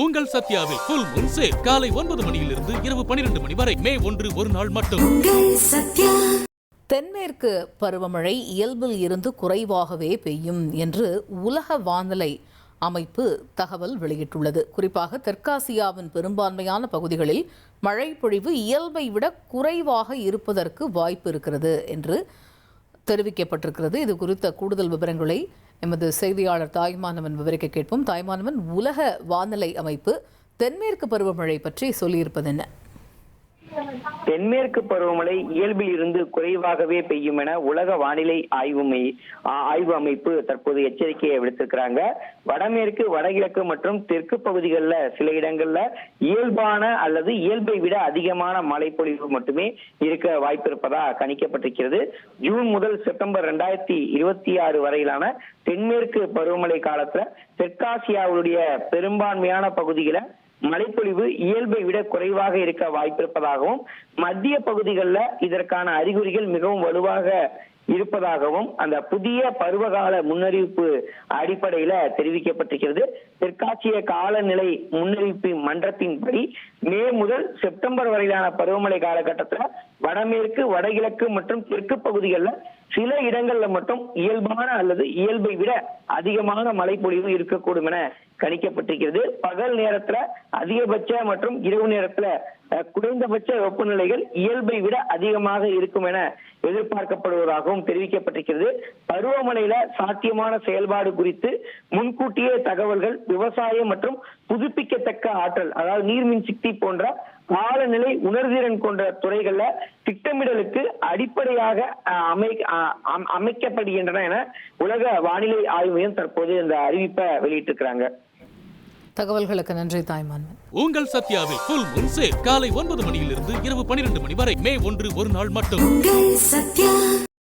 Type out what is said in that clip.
உங்கள் சத்யாவில் full Moon sale காலை 9 மணியிலிருந்து இரவு 12 மணி வரை மே 1 ஒரு நாள் மட்டும். தென்மேற்கு பருவமழை இயல்பில் இருந்து குறைவாகவே பெய்யும் என்று உலக வானிலை அமைப்பு தகவல் வெளியிட்டுள்ளது. குறிப்பாக தெற்காசியாவின் பெரும்பான்மையான பகுதிகளில் மழை பொழிவு இயல்பை விட குறைவாக இருப்பதற்கு வாய்ப்பு இருக்கிறது என்று தெரிவிக்கப்பட்டிருக்கிறது. இது குறித்த கூடுதல் விவரங்களை எமது செய்தியாளர் தாய்மானவன் விவரிக்க கேட்போம். தாய்மானவன், உலக வானிலை அமைப்பு தென்மேற்கு பருவமழை பற்றி சொல்லியிருப்பது என்ன? தென்மேற்கு பருவமழை இயல்பில் இருந்து குறைவாகவே பெய்யும் என உலக வானிலை ஆய்வு அமைப்பு தற்போது எச்சரிக்கையை விடுத்திருக்கிறாங்க. வடமேற்கு, வடகிழக்கு மற்றும் தெற்கு பகுதிகளில் சில இடங்கள்ல இயல்பான அல்லது இயல்பை விட அதிகமான மழைப்பொழிவு மட்டுமே இருக்க வாய்ப்பு இருப்பதா கணிக்கப்பட்டிருக்கிறது. ஜூன் முதல் செப்டம்பர் 2026 வரையிலான தென்மேற்கு பருவமழை காலத்துல தெற்காசியாவுடைய பெரும்பான்மையான பகுதிகளை மழைப்பொழிவு இயல்பை விட குறைவாக இருக்க வாய்ப்பிருப்பதாகவும், மத்திய பகுதிகளில் இதற்கான அறிகுறிகள் மிகவும் வலுவாக இருப்பதாகவும் அந்த புதிய பருவகால முன்னறிவிப்பு அடிப்படையில தெரிவிக்கப்பட்டிருக்கிறது. தெற்காசிய காலநிலை முன்னறிவிப்பு மன்றத்தின்படி மே முதல் செப்டம்பர் வரையிலான பருவமழை காலகட்டத்தில் வடமேற்கு, வடகிழக்கு மற்றும் தெற்கு பகுதிகளில் சில இடங்கள்ல மட்டும் இயல்பான அல்லது இயல்பை விட அதிகமான மழைப்பொழிவு இருக்கக்கூடும் என கணிக்கப்பட்டிருக்கிறது. பகல் நேரத்துல அதிகபட்ச மற்றும் இரவு நேரத்துல குறைந்தபட்ச வெப்பநிலைகள் இயல்பை விட அதிகமாக இருக்கும் என எதிர்பார்க்கப்படுவதாகவும் தெரிவிக்கப்பட்டிருக்கிறது. பருவமழையில சாத்தியமான செயல்பாடு குறித்து முன்கூட்டியே தகவல்கள் விவசாயம் மற்றும் புதுப்பிக்கத்தக்க ஆற்றல், அதாவது நீர்மின் சக்தி போன்ற காலநிலை உணர்திறன் கொண்ட துறைகள்ல திட்டமிடலுக்கு அடிப்படையாக அமைக்கப்படுகின்றன என உலக வானிலை ஆய்வு மையம் தற்போது இந்த அறிவிப்பை வெளியிட்டிருக்கிறாங்க. தகவல்களுக்கு நன்றி தாய்மான்வன். உங்கள் சத்யாவில் ஃபுல் மூன் சேல் காலை 9 மணியிலிருந்து இரவு 12 மணி வரை மே 1 ஒரு நாள் மட்டும்.